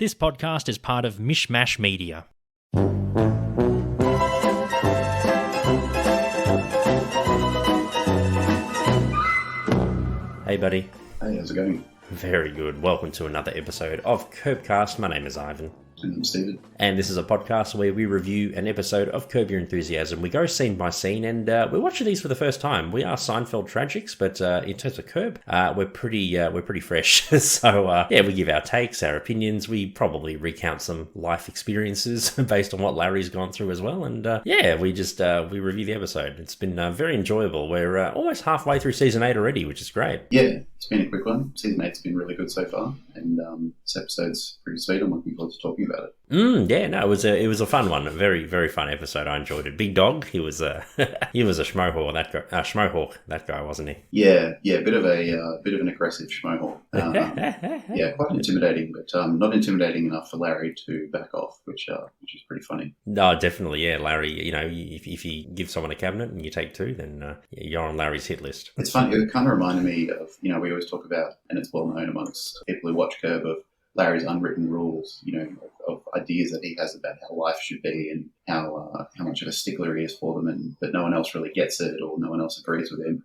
This podcast is part of Mishmash Media. Hey buddy. Hey, how's it going? Very good. Welcome to another episode of Curbcast. My name is Ivan. And I'm Stephen. And this is a podcast where we review an episode of Curb Your Enthusiasm. We go scene by scene, and we're watching these for the first time. We are Seinfeld tragics, but in terms of Curb, we're pretty fresh. So we give our takes, our opinions. We probably recount some life experiences based on what Larry's gone through as well. And we review the episode. It's been very enjoyable. We're almost halfway through season 8 already, which is great. Yeah, it's been a quick one. Season 8's been really good so far, and this episode's pretty sweet. I'm looking forward to talking about it. It was a fun one, a very, very fun episode. I enjoyed it. Big Dog, he was a schmohawk, that guy, wasn't he? Yeah, bit of an aggressive schmohawk. Quite intimidating, but not intimidating enough for Larry to back off, which is pretty funny. No, definitely, yeah. Larry, if you give someone a cabinet and you take two, then you're on Larry's hit list. It's funny. It kind of reminded me of, we always talk about, and it's well known amongst people who watch Curb, of Larry's unwritten rules, of ideas that he has about how life should be and how much of a stickler he is for them, but no one else really gets it or no one else agrees with him.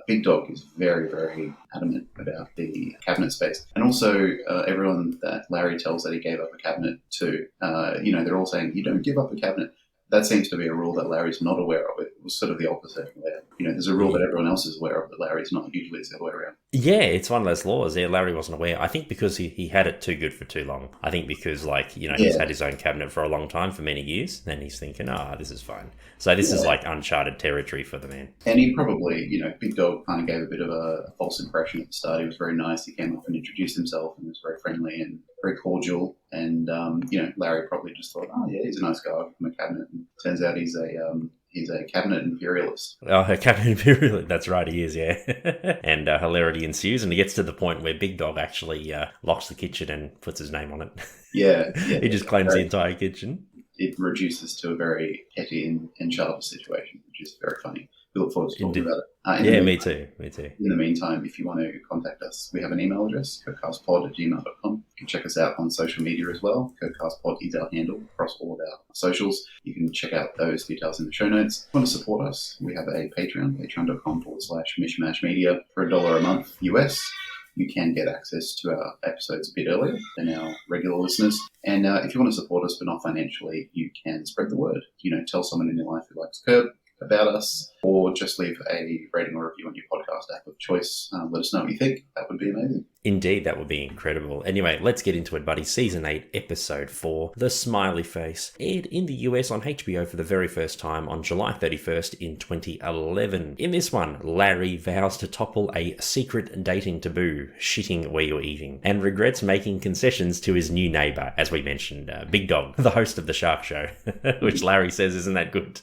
Big Dog is very, very adamant about the cabinet space. And also everyone that Larry tells that he gave up a cabinet to, they're all saying, you don't give up a cabinet. That seems to be a rule that Larry's not aware of. It was sort of the opposite. Where, there's a rule that everyone else is aware of, but Larry's not. Usually it's the other way around. Yeah, it's one of those laws. Yeah, Larry wasn't aware. I think because he had it too good for too long. I think because, he's had his own cabinet for a long time, for many years. Then he's thinking, this is fine. So this is like uncharted territory for the man. And he probably, Big Dog kind of gave a bit of a false impression at the start. He was very nice. He came up and introduced himself and was very friendly and very cordial. And, Larry probably just thought, he's a nice guy from a cabinet. And turns out he's a cabinet imperialist. Oh, a cabinet imperialist. That's right, he is, yeah. And hilarity ensues, and he gets to the point where Big Dog actually locks the kitchen and puts his name on it. Yeah. He just claims the entire kitchen. It reduces to a very petty and childish situation, which is very funny. We look forward to talking about it. Me too. In the meantime, if you want to contact us, we have an email address, curbcastpod@gmail.com. You can check us out on social media as well. Curbcastpod is our handle across all of our socials. You can check out those details in the show notes. If you want to support us, we have a Patreon, patreon.com/mishmashmedia for $1 a month US. You can get access to our episodes a bit earlier than our regular listeners. And if you want to support us, but not financially, you can spread the word. Tell someone in your life who likes Curb about us, or just leave a rating or review on your podcast app of choice. Let us know what you think. That would be amazing. Indeed, that would be incredible. Anyway, let's get into it, buddy. Season 8, Episode 4, The Smiley Face, aired in the US on HBO for the very first time on July 31st in 2011. In this one, Larry vows to topple a secret dating taboo, shitting where you're eating, and regrets making concessions to his new neighbour, as we mentioned, Big Dog, the host of the Shark Show, which Larry says isn't that good.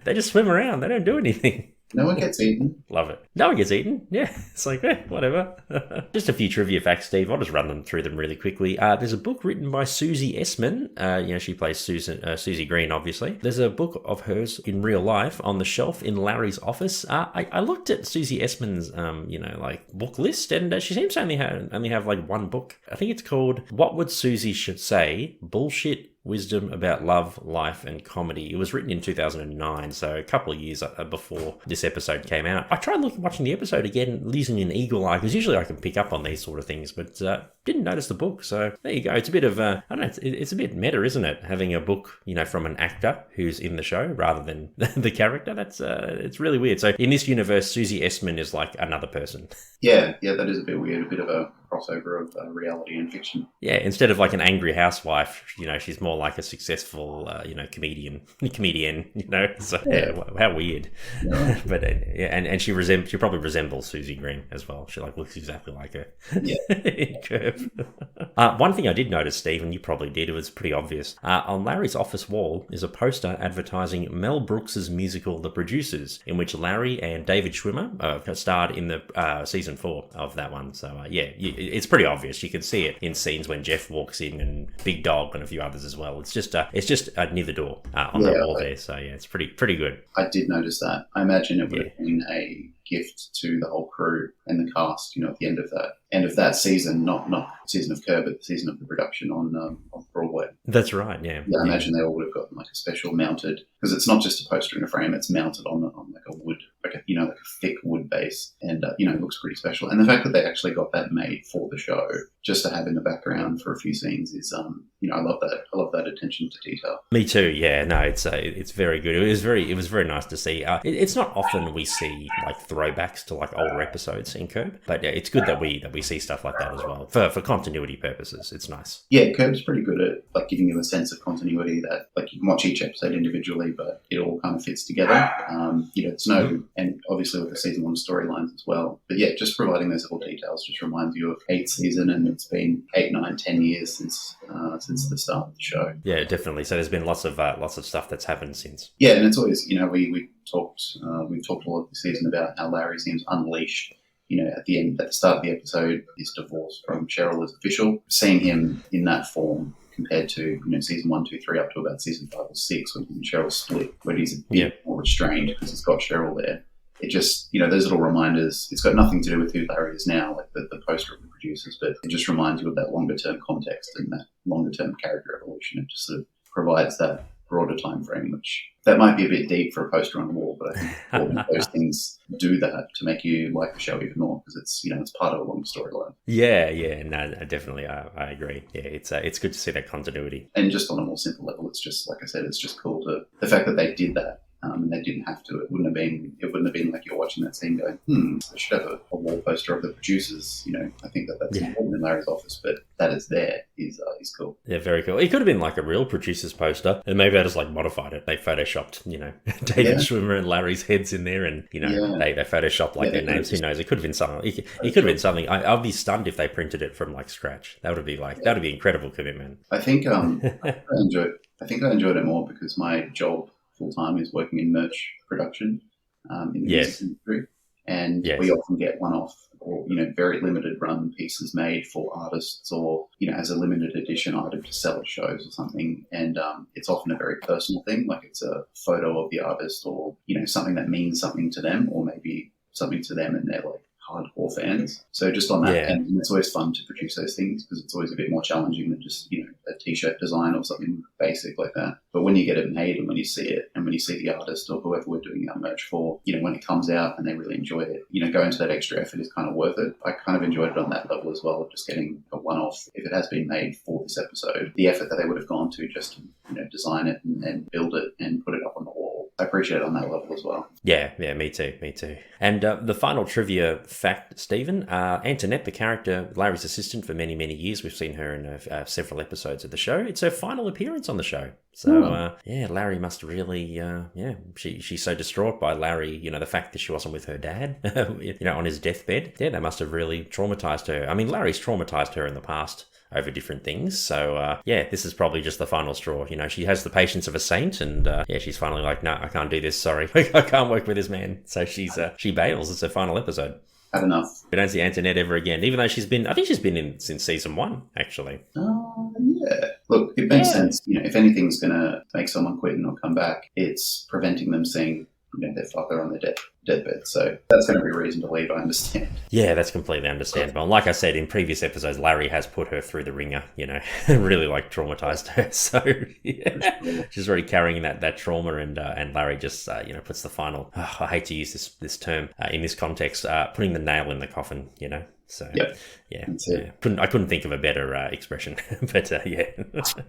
They just swim around. They don't do anything. No one gets eaten. Love it. No one gets eaten. Yeah, it's like, whatever. Just a few trivia facts, Steve. I'll just run them through them really quickly. There's a book written by Susie Essman. She plays Susie Green, obviously. There's a book of hers in real life on the shelf in Larry's office. I looked at Susie Essman's, book list, and she seems to only have one book. I think it's called What Would Susie Should Say? Bullshit Wisdom About Love, Life, and Comedy. It was written in 2009, so a couple of years before this episode came out. I tried watching the episode again, using an eagle eye, because usually I can pick up on these sort of things, but didn't notice the book. So there you go. It's a bit of I don't know. It's a bit meta, isn't it? Having a book, from an actor who's in the show rather than the character. That's it's really weird. So in this universe, Susie Essman is like another person. Yeah, that is a bit weird. A bit of a crossover of reality and fiction. Yeah, instead of like an angry housewife, she's more like a successful, comedian. So how weird. Yeah. But and she probably resembles Susie Green as well. She looks exactly like her. Yeah. In Curb. One thing I did notice, Steve, and you probably did, it was pretty obvious. On Larry's office wall is a poster advertising Mel Brooks's musical The Producers, in which Larry and David Schwimmer starred in the season 4 of that one. So it's pretty obvious. You can see it in scenes when Jeff walks in and Big Dog and a few others as well. It's just near the door on the wall there. So it's pretty good. I did notice that. I imagine it would have been a gift to the whole crew and the cast, at the end of that end of that season, not season of Curb, but the season of the production on Broadway. That's right. Yeah. Yeah, I imagine they all would have gotten like a special mounted, because it's not just a poster in a frame; it's mounted on like a wood, like a thick wood base, and it looks pretty special. And the fact that they actually got that made for the show, just to have in the background for a few scenes, is I love that. I love that attention to detail. Me too. Yeah. No, it's very good. It was very nice to see. It's not often we see like throwbacks to like older episodes in Curb, but yeah, it's good that we see stuff like that as well for continuity purposes. It's nice. Yeah, Curb's pretty good at like giving you a sense of continuity that like you can watch each episode individually, but it all kind of fits together. It's and obviously with the season 1 storylines as well. But yeah, just providing those little details just reminds you of 8th season, and it's been 8, 9, 10 years since the start of the show. Yeah, definitely. So there's been lots of stuff that's happened since. Yeah, and it's always we've talked a lot this season about how Larry seems unleashed. At the start of the episode, his divorce from Cheryl is official. Seeing him in that form compared to season 1, 2, 3 up to about season 5 or 6 when him and Cheryl split, where he's a bit more restrained because he's got Cheryl there. It just those little reminders. It's got nothing to do with who Larry is now, like the poster of the producers, but it just reminds you of that longer term context and that longer term character evolution. It just sort of provides that broader time frame, which that might be a bit deep for a poster on the wall, but I think all of those things do that to make you like the show even more, because it's it's part of a long storyline. Yeah, no, definitely, I agree. Yeah, it's good to see that continuity. And just on a more simple level, it's just like I said, it's just cool to the fact that they did that. And they didn't have to. It wouldn't have been like you're watching that scene going, I should have a wall poster of the producers. I think that's important in Larry's office, but that it's there is cool. Yeah, very cool. It could have been like a real producer's poster, and maybe I just like modified it. They photoshopped, David Schwimmer and Larry's heads in there, and they photoshopped like their names. Who knows? It could have been something. It could have been something. I'd be stunned if they printed it from like scratch. That would be incredible commitment. I think I enjoyed it more because my job full time is working in merch production in the music industry, and we often get one-off or very limited run pieces made for artists, or as a limited edition item to sell at shows or something. And it's often a very personal thing, like it's a photo of the artist, or something that means something to them, or maybe something to them and they're like hardcore fans. So just on that, and it's always fun to produce those things because it's always a bit more challenging than just a t-shirt design or something basic like that. But when you get it made and when you see it and when you see the artist or whoever we're doing our merch for, when it comes out and they really enjoy it, going to that extra effort is kind of worth it. I kind of enjoyed it on that level as well, of just getting a one-off. If it has been made for this episode, the effort that they would have gone to just to design it and build it and put it up on the wall, I appreciate it on that level as well. Yeah, me too. And the final trivia fact, Stephen, Antoinette, the character, Larry's assistant for many, many years. We've seen her in several episodes of the show. It's her final appearance on the show. So, Larry must really, she's so distraught by Larry, the fact that she wasn't with her dad, on his deathbed. Yeah, that must have really traumatized her. I mean, Larry's traumatized her in the past over different things. So, this is probably just the final straw. She has the patience of a saint, and she's finally like, no, I can't do this. Sorry, I can't work with this man. So she bails. It's her final episode. Had enough. We don't see Antoinette ever again, even though I think she's been in since season 1, actually. Yeah. Look, it makes sense. If anything's going to make someone quit and not come back, it's preventing them seeing their father on their deathbed. So that's going to be a reason to leave, I understand. Yeah, that's completely understandable. And like I said, in previous episodes, Larry has put her through the ringer, really traumatized her. So she's already carrying that trauma, and Larry just, puts the final, I hate to use this term in this context, putting the nail in the coffin, So, I couldn't think of a better expression, but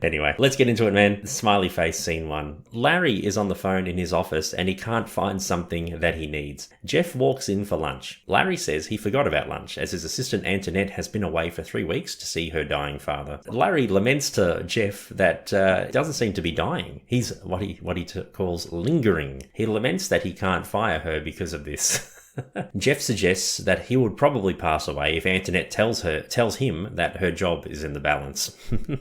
Anyway, let's get into it, man. Smiley Face, scene 1. Larry is on the phone in his office and he can't find something that he needs. Jeff walks in for lunch. Larry says he forgot about lunch as his assistant Antoinette has been away for 3 weeks to see her dying father. Larry laments to Jeff that he doesn't seem to be dying. He's what he calls lingering. He laments that he can't fire her because of this. Jeff suggests that he would probably pass away if Antoinette tells him that her job is in the balance.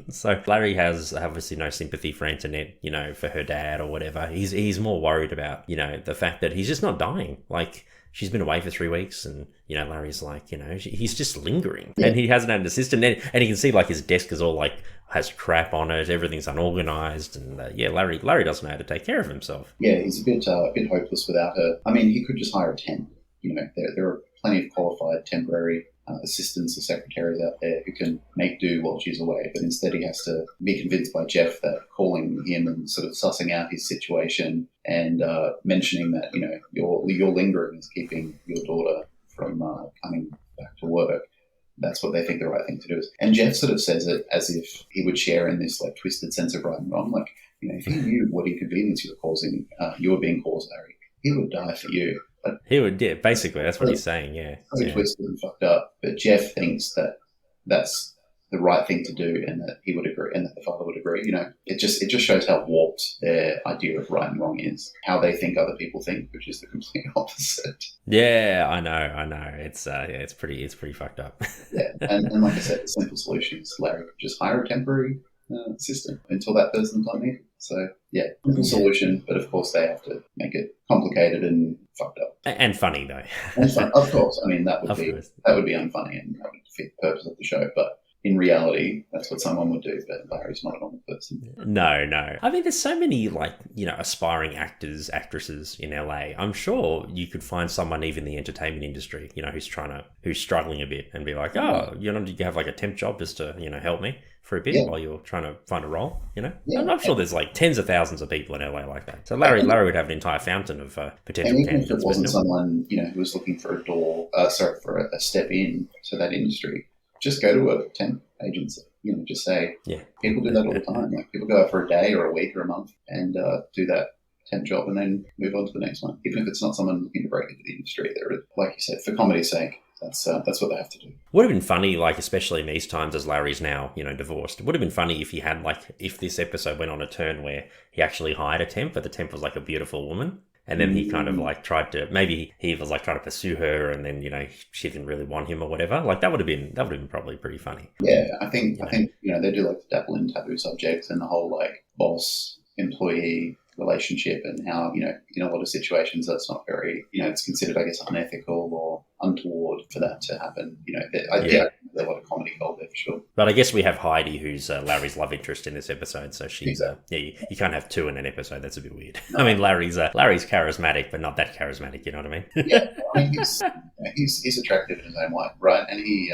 So Larry has obviously no sympathy for Antoinette, for her dad or whatever. He's more worried about, the fact that he's just not dying. Like, she's been away for 3 weeks and, Larry's like, he's just lingering. Yeah. And he hasn't had an assistant. And you can see, like, his desk is all, like, has crap on it. Everything's unorganized. And, Larry doesn't know how to take care of himself. Yeah, he's a bit hopeless without her. I mean, he could just hire a temp. There are plenty of qualified temporary assistants or secretaries out there who can make do while she's away, but instead he has to be convinced by Jeff that calling him and sort of sussing out his situation and mentioning that, you know, your lingering is keeping your daughter from coming back to work. That's what they think the right thing to do is. And Jeff sort of says it as if he would share in this like twisted sense of right and wrong. Like, you know, if he knew what inconvenience you were being caused, Larry, he would die for you. But he would, yeah, basically, that's what he's saying, yeah. Very twisted and fucked up. But Jeff thinks that that's the right thing to do and that he would agree and that the father would agree. You know, it just shows how warped their idea of right and wrong is, how they think other people think, which is the complete opposite. Yeah, I know. It's pretty fucked up. Yeah, and like I said, the simple solution is Larry could just hire a temporary assistant until that person's on it. So yeah, simple solution, but of course they have to make it complicated and fucked up and funny though. And fun, of course. I mean that would be unfunny and that would defeat the purpose of the show, but. In reality, that's what someone would do, but Larry's not a normal person. No. I mean, there's so many, like, you know, aspiring actors, actresses in LA. I'm sure you could find someone even in the entertainment industry, you know, who's struggling a bit and be like, oh, you know, you have like a temp job just to, you know, help me for a bit while you're trying to find a role, you know? Yeah. I'm sure there's like tens of thousands of people in LA like that. So Larry would have an entire fountain of potential and even candidates. If it wasn't someone, you know, who was looking for for a step in to that industry, just go to a temp agency, you know, just say, people do that all the time. Like people go out for a day or a week or a month and do that temp job and then move on to the next one. Even if it's not someone looking to break into the industry, they're, like you said, for comedy's sake, that's what they have to do. Would have been funny, like, especially in these times as Larry's now, you know, divorced. It would have been funny if he had, like, if this episode went on a turn where he actually hired a temp, but the temp was like a beautiful woman. And then he kind of like tried to, maybe he was like trying to pursue her and then, you know, she didn't really want him or whatever. Like that would have been probably pretty funny. Yeah, I think, you know, they do like to dabble in taboo subjects and the whole like boss employee relationship and how, you know, in a lot of situations that's not very, you know, it's considered, I guess, unethical or untoward for that to happen. You know, there's a lot of comedy gold there for sure. But I guess we have Heidi, who's Larry's love interest in this episode. So she's, you can't have two in an episode. That's a bit weird. No. I mean, Larry's charismatic, but not that charismatic. You know what I mean? Yeah, I mean, he's attractive in his own way, right? And he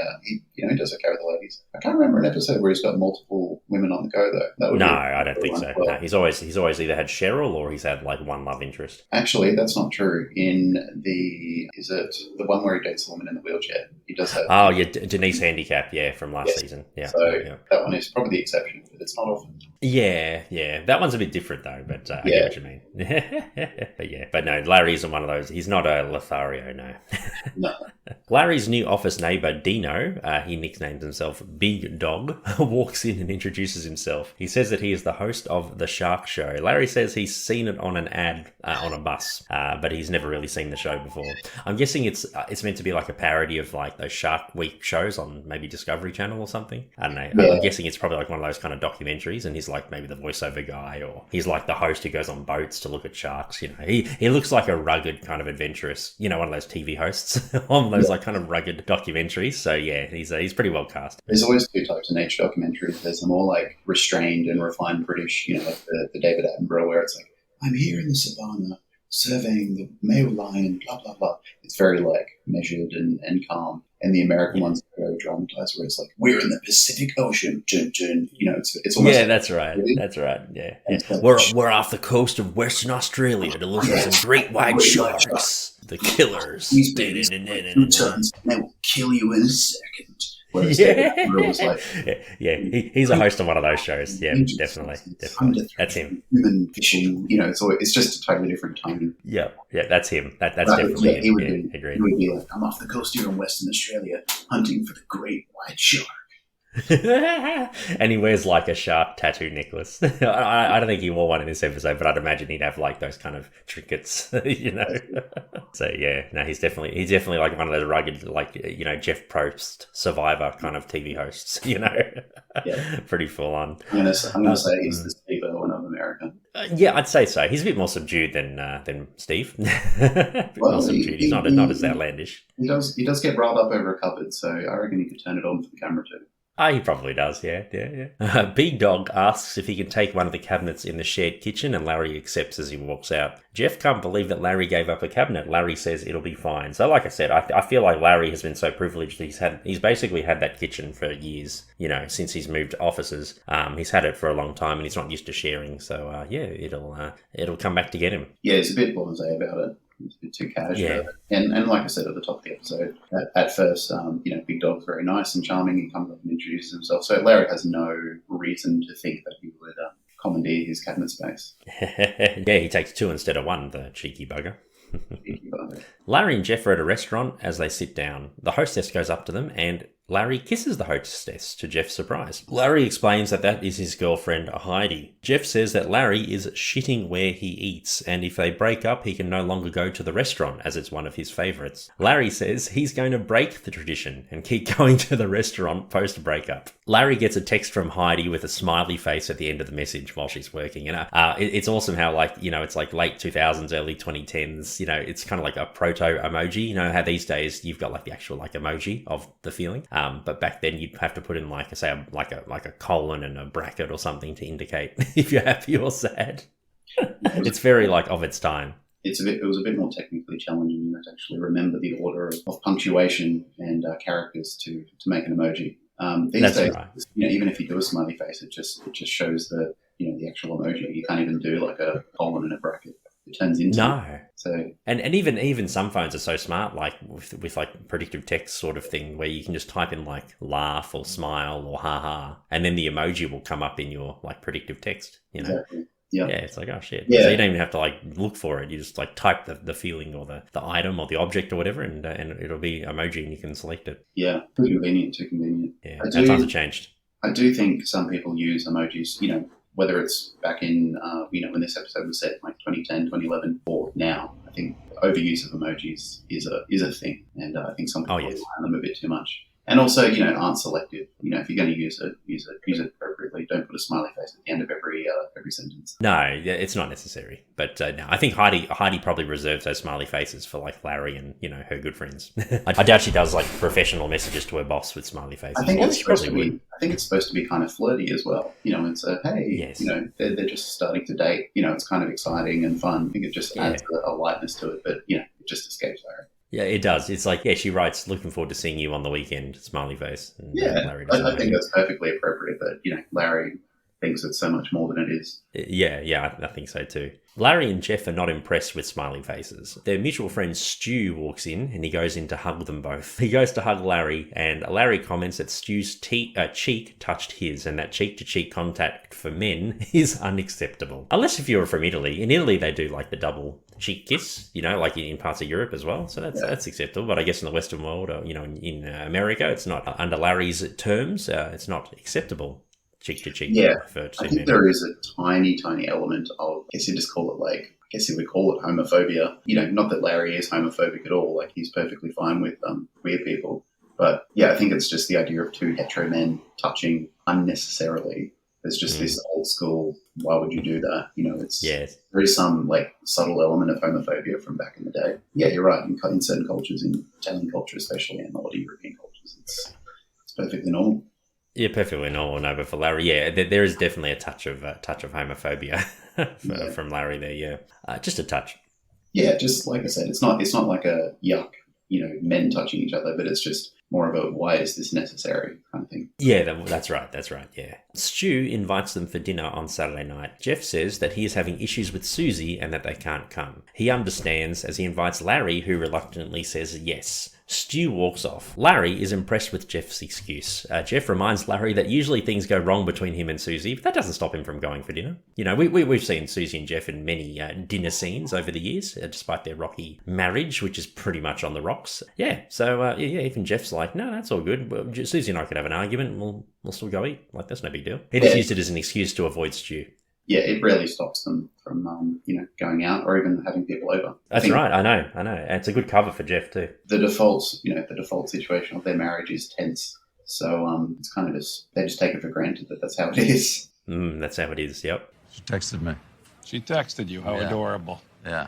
you know, he does okay with the ladies. I can't remember an episode where he's got multiple women on the go though. No, I don't think so. Well. No, he's always either had Cheryl or he's had like one love interest. Actually, that's not true. In the one where he dates a woman in the wheelchair, he does have. Oh yeah, Denise Handicap, from last season. Yeah, so that one is probably the exception, but it's not often. Yeah, that one's a bit different though. But I get what you mean. but no, Larry isn't one of those. He's not a Lothario, no. No. Larry's new office neighbour, Dino, he nicknames himself Big Dog, walks in and introduces himself. He says that he is the host of The Shark Show. Larry says he's seen it on an ad on a bus, but he's never really seen the show before. I'm guessing it's meant to be like a parody of like those Shark Week shows on maybe Discovery Channel or something. I don't know. Yeah. I'm guessing it's probably like one of those kind of documentaries, and he's like maybe the voiceover guy, or he's like the host who goes on boats to look at sharks. You know, he looks like a rugged kind of adventurous, you know, one of those TV hosts on those like kind of rugged documentaries. So yeah, he's pretty well cast. There's always two types of nature documentaries. There's the more like restrained and refined British, you know, like the David Attenborough, where it's like, I'm here in the savannah surveying the male lion, blah, blah, blah. It's very like measured and calm. And the American ones are very dramatized, where it's like, we're in the Pacific Ocean, dun, dun. You know, it's almost that's right. Really? That's right. Yeah. We're off the coast of Western Australia to look at some great white sharks, the killers. These babies 2 tons, and they will kill you in a second. Whereas he's a host on one of those shows. Yeah, definitely. That's him. Human fishing, you know, it's just a totally different tone. Yeah, that's him. That's definitely him. Agreed. He would be like, I'm off the coast here in Western Australia hunting for the great white shark. And he wears like a shark tattoo necklace. I don't think he wore one in this episode, but I'd imagine he'd have like those kind of trinkets, you know. So yeah, no, he's definitely like one of those rugged, like, you know, Jeff Probst Survivor kind of TV hosts, you know. Yeah. Pretty full on. I'm gonna say he's the Steve Irwin of America. Yeah, I'd say so. He's a bit more subdued than Steve. More subdued. He's not as outlandish. He does get riled up over a cupboard, so I reckon he could turn it on for the camera too. He probably does, yeah. Big Dog asks if he can take one of the cabinets in the shared kitchen, and Larry accepts as he walks out. Jeff can't believe that Larry gave up a cabinet. Larry says it'll be fine. So, like I said, I feel like Larry has been so privileged. He's basically had that kitchen for years, since he's moved offices. He's had it for a long time, and he's not used to sharing. So, it'll come back to get him. Yeah, he's a bit blasé about it. It's a bit too casual. Yeah. And like I said at the top of the episode, at first, Big Dog's very nice and charming. He comes up and introduces himself. So Larry has no reason to think that he would commandeer his cabinet space. Yeah, he takes 2 instead of 1, the cheeky bugger. Larry and Jeff are at a restaurant as they sit down. The hostess goes up to them and Larry kisses the hostess to Jeff's surprise. Larry explains that is his girlfriend, Heidi. Jeff says that Larry is shitting where he eats, and if they break up, he can no longer go to the restaurant as it's one of his favourites. Larry says he's going to break the tradition and keep going to the restaurant post-breakup. Larry gets a text from Heidi with a smiley face at the end of the message while she's working. And it's awesome how, it's like late 2000s, early 2010s, it's kind of like a proto-emoji. How these days you've got the actual emoji of the feeling. But back then you'd have to put in a colon and a bracket or something to indicate if you're happy or sad. It's very of its time. It was a bit more technically challenging. You had to actually remember the order of punctuation and characters to make an emoji. These days, right. Even if you do a smiley face, it just shows the actual emoji. You can't even do a colon and a bracket. It turns into so and even some phones are so smart, with predictive text sort of thing, where you can just type in laugh or smile or haha, and then the emoji will come up in your predictive text. Exactly. Yeah. Yeah, it's oh shit. Yeah. So you don't even have to look for it. You just type the feeling or the item or the object or whatever, and it'll be emoji, and you can select it. Yeah, too convenient. Yeah, times have changed. I do think some people use emojis. Whether it's back in, when this episode was set, 2010, 2011, or now, I think overuse of emojis is a thing, and I think some people rely on them a bit too much. And also, aren't selective. If you're going to use it appropriately. Don't put a smiley face at the end of every sentence. No, it's not necessary. But no, I think Heidi probably reserves those smiley faces for Larry and her good friends. I doubt she does professional messages to her boss with smiley faces. I think it's supposed to be kind of flirty as well. It's a hey. Yes. They're just starting to date. It's kind of exciting and fun. I think it just adds a lightness to it. But it just escapes Larry. Yeah, it does. It's she writes, looking forward to seeing you on the weekend, smiley face. And Larry I think that's perfectly appropriate, but, Larry thinks it's so much more than it is. Yeah, I think so too. Larry and Jeff are not impressed with smiley faces. Their mutual friend Stu walks in and he goes in to hug them both. He goes to hug Larry and Larry comments that Stu's cheek touched his and that cheek-to-cheek contact for men is unacceptable. Unless if you're from Italy. In Italy they do the double cheek kiss, in parts of Europe as well. So that's acceptable. But I guess in the Western world, or, in America, it's not. Under Larry's terms, it's not acceptable. Cheek to cheek. Yeah, I think there is a tiny element of, I guess you just call it I guess you would call it homophobia. Not that Larry is homophobic at all. He's perfectly fine with queer people. But yeah, I think it's just the idea of two hetero men touching unnecessarily. There's just this old school, why would you do that? There is some subtle element of homophobia from back in the day. Yeah, you're right. In certain cultures, in Italian culture especially, and a lot of European cultures, it's perfectly normal. Yeah, perfectly normal. No, but for Larry, there is definitely a touch of homophobia from Larry there. Yeah, just a touch. Yeah, just like I said, it's not like a yuck, men touching each other, but it's just more of a why is this necessary kind of thing. Yeah, that's right, yeah. Stu invites them for dinner on Saturday night. Jeff says that he is having issues with Susie and that they can't come. He understands as he invites Larry, who reluctantly says yes. Stu walks off. Larry is impressed with Jeff's excuse. Jeff reminds Larry that usually things go wrong between him and Susie, but that doesn't stop him from going for dinner. We've seen Susie and Jeff in many dinner scenes over the years, despite their rocky marriage, which is pretty much on the rocks. Yeah, so even Jeff's no, that's all good. Well, Susie and I could have an argument and we'll still go eat. That's no big deal. He just used it as an excuse to avoid Stu. Yeah, it rarely stops them from, going out or even having people over. That's right. I know. And it's a good cover for Jeff too. The default situation of their marriage is tense. So it's kind of they just take it for granted that that's how it is. That's how it is. Yep. She texted me. She texted you. How adorable. Yeah.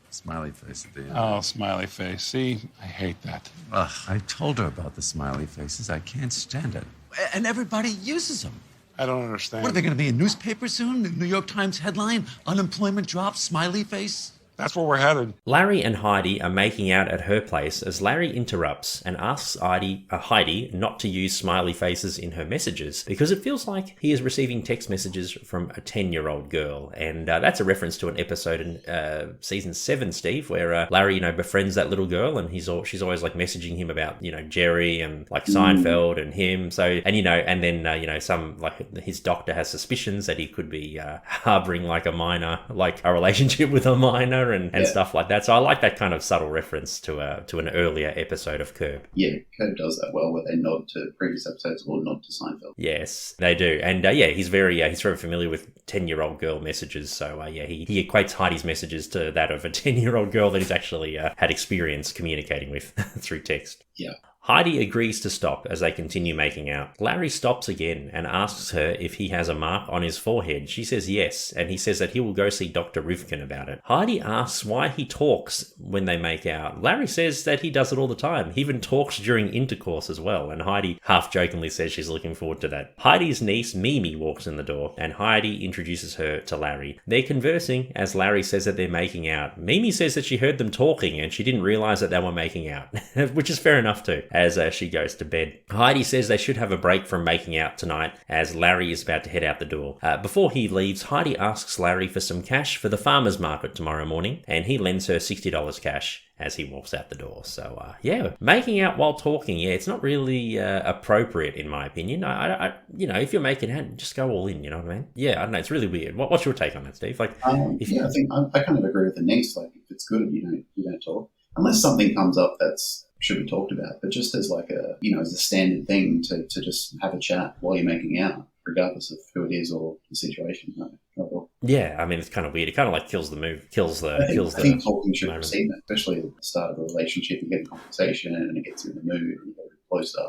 Smiley face at the end. Oh, smiley face. See, I hate that. Ugh, I told her about the smiley faces. I can't stand it. and everybody uses them. I don't understand. What, are they going to be in newspapers soon? The New York Times headline, unemployment drops, smiley face? That's where we're headed. Larry and Heidi are making out at her place as Larry interrupts and asks Heidi not to use smiley faces in her messages because it feels like he is receiving text messages from a 10-year-old girl. And that's a reference to an episode in season 7, Steve, where Larry, befriends that little girl and she's always like messaging him about, Jerry and like Seinfeld and him. So, and then, some like his doctor has suspicions that he could be harboring like a minor, like a relationship with a minor and stuff like that. So I like that kind of subtle reference to an earlier episode of Curb. Yeah, Curb does that well, where they nod to previous episodes or nod to Seinfeld. Yes, they do. And he's very familiar with 10-year-old girl messages. So he equates Heidi's messages to that of a 10-year-old girl that he's actually had experience communicating with through text. Yeah. Heidi agrees to stop as they continue making out. Larry stops again and asks her if he has a mark on his forehead. She says yes, and he says that he will go see Dr. Rivkin about it. Heidi asks why he talks when they make out. Larry says that he does it all the time. He even talks during intercourse as well, and Heidi half-jokingly says she's looking forward to that. Heidi's niece, Mimi, walks in the door, and Heidi introduces her to Larry. They're conversing as Larry says that they're making out. Mimi says that she heard them talking and she didn't realise that they were making out, which is fair enough too, as she goes to bed. Heidi says they should have a break from making out tonight as Larry is about to head out the door. Before he leaves, Heidi asks Larry for some cash for the farmer's market tomorrow morning, and he lends her $60 cash as he walks out the door. So, making out while talking, it's not really appropriate in my opinion. I if you're making out, just go all in, you know what I mean? Yeah, I don't know, it's really weird. What's your take on that, Steve? Like, I think I kind of agree with the niece. Like, if it's good, you don't talk. Unless something comes up that's should be talked about, but just as like as a standard thing to just have a chat while you're making out, regardless of who it is or the situation. No. Yeah, I mean, it's kind of weird. It kind of like kills the move, I think talking should precede that, especially at the start of a relationship. You get conversation and it gets you in the mood and you get closer.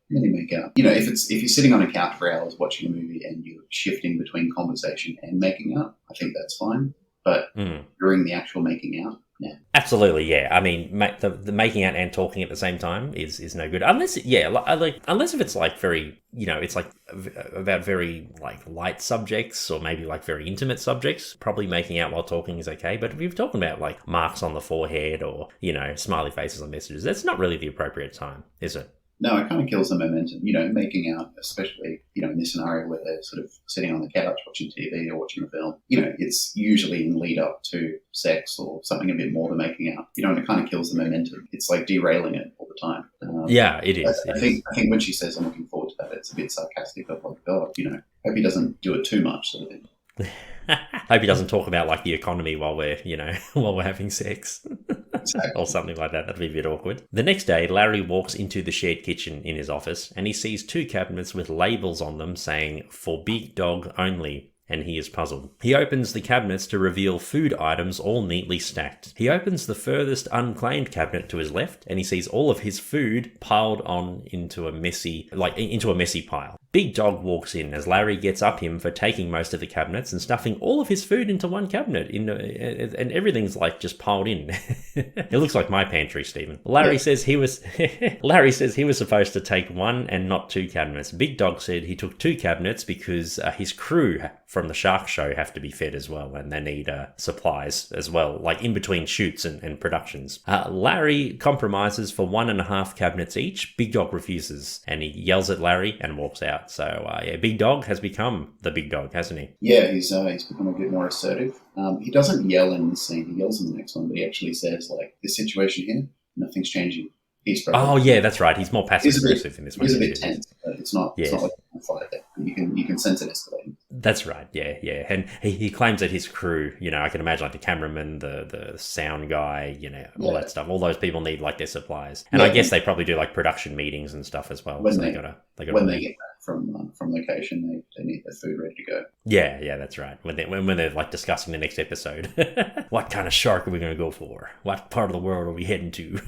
And then you make out. If you're sitting on a couch for hours watching a movie and you're shifting between conversation and making out, I think that's fine. But during the actual making out, yeah. Absolutely, yeah. I mean, the making out and talking at the same time is no good. Unless if it's like very, it's like about very like light subjects or maybe like very intimate subjects, probably making out while talking is okay. But if you're talking about like marks on the forehead or, smiley faces on messages, that's not really the appropriate time, is it? No, it kind of kills the momentum. Making out, especially, in this scenario where they're sort of sitting on the couch watching TV or watching a film, it's usually in lead up to sex or something a bit more than making out, and it kind of kills the momentum. It's like derailing it all the time. Yeah, it is. I think when she says, I'm looking forward to that, it's a bit sarcastic of like, God, hope he doesn't do it too much sort of thing. Hope he doesn't talk about like the economy while we're having sex. Exactly. Or something like that. That'd be a bit awkward. The next day, Larry walks into the shared kitchen in his office and he sees 2 cabinets with labels on them saying, "For Big Dog Only." And he is puzzled. He opens the cabinets to reveal food items all neatly stacked. He opens the furthest unclaimed cabinet to his left and he sees all of his food piled on into a messy pile. Big Dog walks in as Larry gets up him for taking most of the cabinets and stuffing all of his food into one cabinet, and everything's like just piled in. It looks like my pantry, Stephen. Larry says he was supposed to take 1 and not 2 cabinets. Big Dog said he took 2 cabinets because his crew from the Shark Show have to be fed as well, and they need supplies as well, like in between shoots and productions. Larry compromises for 1.5 cabinets each. Big Dog refuses, and he yells at Larry and walks out. So, Big Dog has become the big dog, hasn't he? Yeah, he's become a bit more assertive. He doesn't yell in the scene. He yells in the next one, but he actually says, like, this situation here, nothing's changing. Oh, yeah, that's right. He's more passive-aggressive in this one. He's a bit tense, but it's not like a fight there. You can sense it escalating. That's right, yeah. And he claims that his crew, I can imagine like the cameraman, the sound guy, all that stuff. All those people need like their supplies. And I guess they probably do like production meetings and stuff as well. When so they get back from location, they need their food ready to go. Yeah, that's right. When they're like discussing the next episode, what kind of shark are we going to go for? What part of the world are we heading to?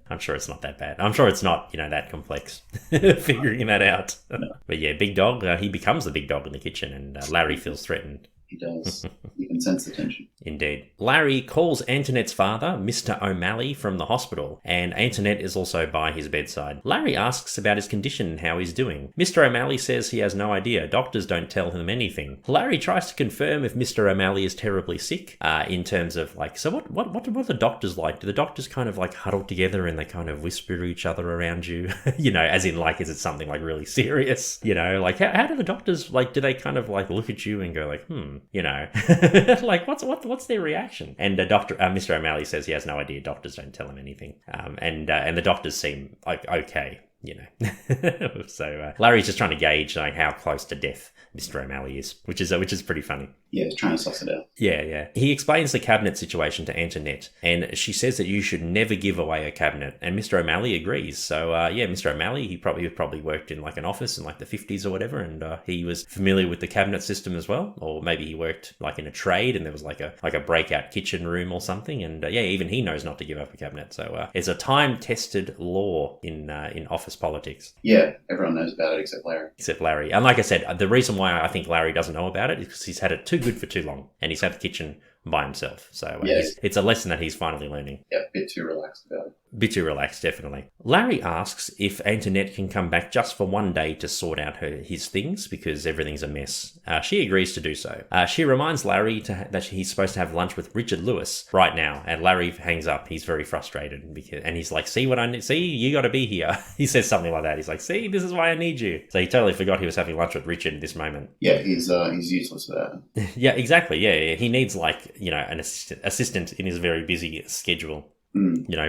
I'm sure it's not that bad. I'm sure it's not that complex figuring that out. No. But yeah, Big Dog, he becomes the big dog in the kitchen, and Larry feels threatened. He does. You can sense the tension. Indeed. Larry calls Antoinette's father, Mr. O'Malley, from the hospital, and Antoinette is also by his bedside. Larry asks about his condition and how he's doing. Mr. O'Malley says he has no idea. Doctors don't tell him anything. Larry tries to confirm if Mr. O'Malley is terribly sick, in terms of like, so what are the doctors like? Do the doctors kind of like huddle together and they kind of whisper to each other around you? As in like, is it something like really serious? Like how do the doctors, like, do they kind of like look at you and go like, like what's their reaction? And Mr. O'Malley says he has no idea. Doctors don't tell him anything. And the doctors seem like okay. So Larry's just trying to gauge like how close to death Mr. O'Malley is, which is pretty funny. Yeah, he's trying to suss it out. Yeah. He explains the cabinet situation to Antoinette, and she says that you should never give away a cabinet, and Mr. O'Malley agrees. So, Mr. O'Malley, he probably worked in like an office in like the 50s or whatever, and he was familiar with the cabinet system as well, or maybe he worked like in a trade, and there was like a breakout kitchen room or something, and even he knows not to give up a cabinet. So, it's a time-tested law in office politics. Yeah, everyone knows about it except Larry. And like I said, the reason why I think Larry doesn't know about it is because he's had it too good for too long, and he's had the kitchen by himself. So it's a lesson that he's finally learning. Yeah, a bit too relaxed about it. Bit too relaxed, definitely. Larry asks if Antoinette can come back just for one day to sort out his things because everything's a mess. She agrees to do so. She reminds Larry that he's supposed to have lunch with Richard Lewis right now, and Larry hangs up. He's very frustrated and he's like, "See what I need? See, you got to be here." He says something like that. He's like, "See, this is why I need you." So he totally forgot he was having lunch with Richard at this moment. Yeah, he's useless for that. Yeah, exactly. Yeah. He needs like an assistant in his very busy schedule.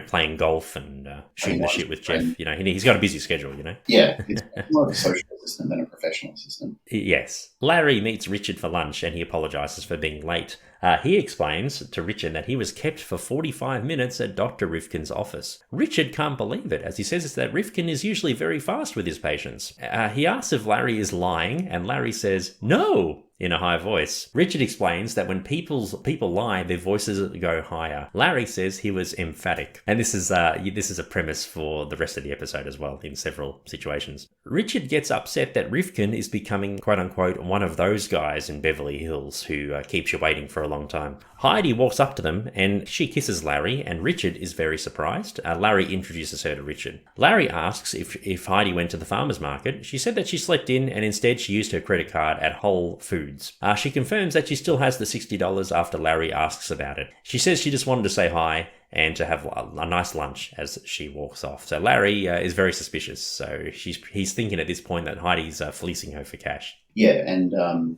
Playing golf and shooting the shit with Jeff. He's got a busy schedule, Yeah, it's more of a social assistant than a professional assistant. Yes. Larry meets Richard for lunch and he apologises for being late. He explains to Richard that he was kept for 45 minutes at Dr. Rifkin's office. Richard can't believe it, as he says that Rifkin is usually very fast with his patients. He asks if Larry is lying, and Larry says, "No," in a high voice. Richard explains that when people lie, their voices go higher. Larry says he was emphatic. And this is a premise for the rest of the episode as well, in several situations. Richard gets upset that Rifkin is becoming, quote-unquote, one of those guys in Beverly Hills who keeps you waiting for a long time. Heidi walks up to them and she kisses Larry, and Richard is very surprised. Larry introduces her to Richard. Larry asks if Heidi went to the farmer's market. She said that she slept in and instead she used her credit card at Whole Foods. She confirms that she still has the $60 after Larry asks about it. She says she just wanted to say hi and to have a nice lunch as she walks off. So Larry is very suspicious. So he's thinking at this point that Heidi's fleecing her for cash. Yeah, and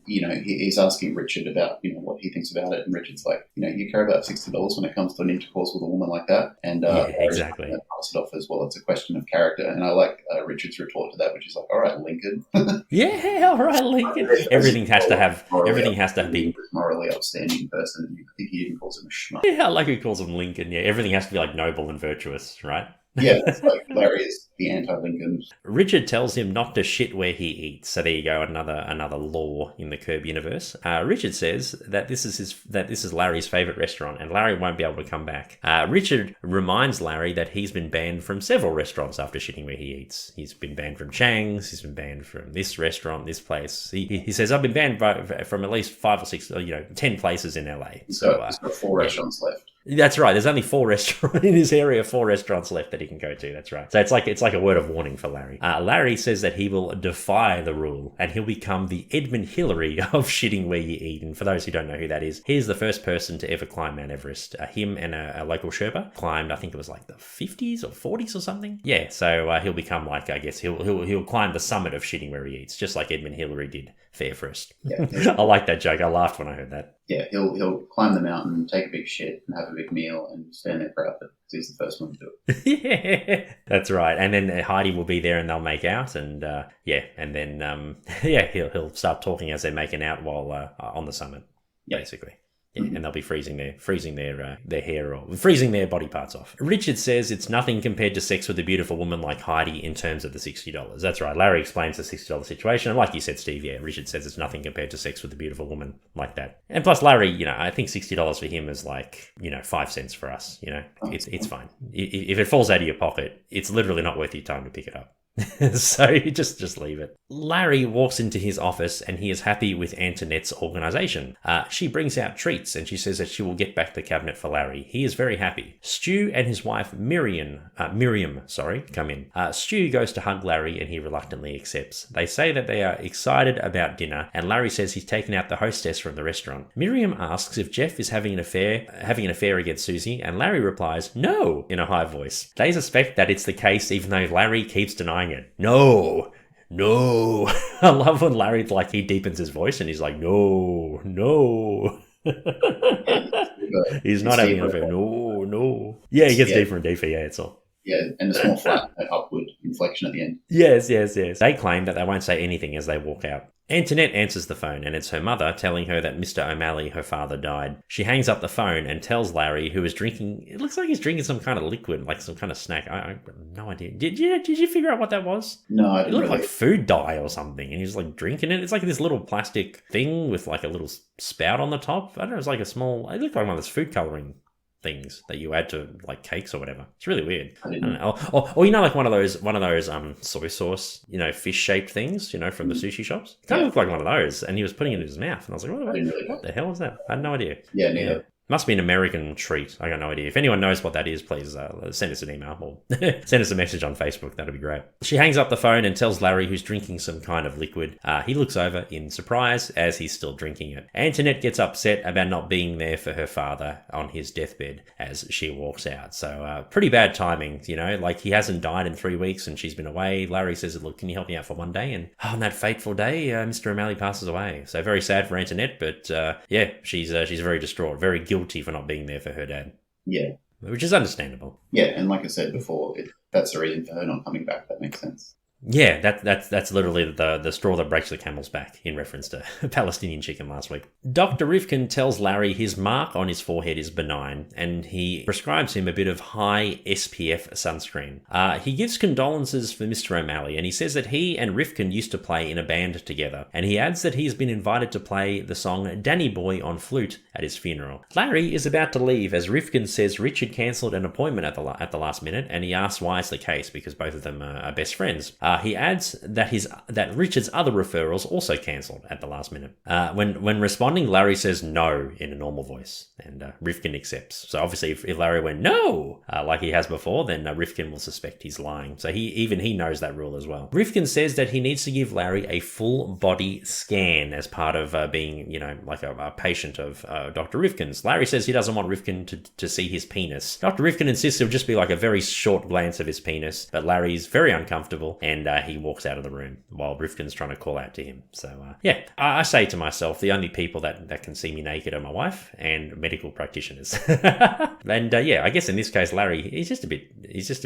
he's asking Richard about what he thinks about it, and Richard's like, you care about $60 when it comes to an intercourse with a woman like that, and exactly. Pass it off as well. It's a question of character, and I like Richard's retort to that, which is like, all right, Lincoln. Yeah, all right, Lincoln. Everything has to be morally upstanding person. I think he even calls him a schmuck. Yeah, I like he calls him Lincoln. Yeah, everything has to be like noble and virtuous, right? Yeah, it's like Larry is the anti-Lincoln. Richard tells him not to shit where he eats. So there you go, another law in the Curb universe. Richard says that this is Larry's favorite restaurant, and Larry won't be able to come back. Richard reminds Larry that he's been banned from several restaurants after shitting where he eats. He's been banned from Chang's. He's been banned from this restaurant, this place. He says I've been banned from at least 5 or 6, 10 places in LA. So he's got 4 restaurants left. That's right. There's only 4 restaurants in his area, 4 restaurants left that he can go to. That's right. So it's like a word of warning for Larry. Larry says that he will defy the rule and he'll become the Edmund Hillary of shitting where you eat. And for those who don't know who that is, he's the first person to ever climb Mount Everest. Him and a local Sherpa climbed, I think it was like the 50s or 40s or something. Yeah. So he'll become like, I guess he'll climb the summit of shitting where he eats, just like Edmund Hillary did for Everest. Yeah. I like that joke. I laughed when I heard that. Yeah, he'll climb the mountain, take a big shit, and have a big meal, and stand there proud because he's the first one to do it. Yeah, that's right. And then Heidi will be there, and they'll make out, and he'll start talking as they're making out while on the summit, basically. Yeah, and they'll be freezing their hair or freezing their body parts off. Richard says it's nothing compared to sex with a beautiful woman like Heidi in terms of the $60. That's right. Larry explains the $60 situation. And like you said, Steve, yeah, Richard says it's nothing compared to sex with a beautiful woman like that. And plus Larry, I think $60 for him is like, 5 cents for us. It's fine. If it falls out of your pocket, it's literally not worth your time to pick it up. So you just leave it. Larry walks into his office and he is happy with Antoinette's organisation. She brings out treats and she says that she will get back the cabinet for Larry. He is very happy. Stu and his wife Miriam, come in. Stu goes to hug Larry and he reluctantly accepts. They say that they are excited about dinner and Larry says he's taken out the hostess from the restaurant. Miriam asks if Jeff is having an affair against Susie, and Larry replies, "No," in a high voice. They suspect that it's the case even though Larry keeps denying it. No. I love when Larry, he deepens his voice and he's like, no. He's not having an affair. No. Yeah, he gets deeper and deeper. Yeah, it's all. Yeah, and a small flat upward inflection at the end. Yes. They claim that they won't say anything as they walk out. Antoinette answers the phone, and it's her mother telling her that Mr. O'Malley, her father, died. She hangs up the phone and tells Larry, who is drinking, it looks like he's drinking some kind of liquid, like some kind of snack. I have no idea. Did you figure out what that was? No, I didn't. It looked like food dye or something, and he's drinking it. It's like this little plastic thing with a little spout on the top. I don't know, it looked like one of those food colouring things that you add to cakes or whatever. It's really weird. I don't know. Or one of those soy sauce, fish shaped things, from the sushi shops. It kind of looked like one of those, and he was putting it in his mouth, and I was like, what the hell is that? I had no idea. Yeah, neither. Must be an American treat. I got no idea. If anyone knows what that is, please send us an email or send us a message on Facebook. That'd be great. She hangs up the phone and tells Larry, who's drinking some kind of liquid. He looks over in surprise as he's still drinking it. Antoinette gets upset about not being there for her father on his deathbed as she walks out. So pretty bad timing, he hasn't died in 3 weeks and she's been away. Larry says, look, can you help me out for one day? And on that fateful day, Mr. O'Malley passes away. So very sad for Antoinette, but she's very distraught, very guilty for not being there for her dad. Yeah. Which is understandable. Yeah, and like I said before, that's the reason for her not coming back. That makes sense. Yeah, that's literally the straw that breaks the camel's back, in reference to Palestinian chicken last week. Dr. Rifkin tells Larry his mark on his forehead is benign, and he prescribes him a bit of high SPF sunscreen. He gives condolences for Mr. O'Malley, and he says that he and Rifkin used to play in a band together, and he adds that he's been invited to play the song Danny Boy on flute at his funeral. Larry is about to leave as Rifkin says Richard cancelled an appointment at the last minute, and he asks why it's the case, because both of them are best friends. He adds that Richard's other referrals also cancelled at the last minute. When responding, Larry says no in a normal voice, and Rifkin accepts. So obviously, if Larry went no, like he has before, then Rifkin will suspect he's lying. So he knows that rule as well. Rifkin says that he needs to give Larry a full body scan as part of being, a patient of Dr. Rifkin's. Larry says he doesn't want Rifkin to see his penis. Dr. Rifkin insists it'll just be a very short glance of his penis, but Larry's very uncomfortable, and he walks out of the room while Rifkin's trying to call out to him. So, I say to myself, the only people that can see me naked are my wife and medical practitioners. And, I guess in this case, Larry, he's just a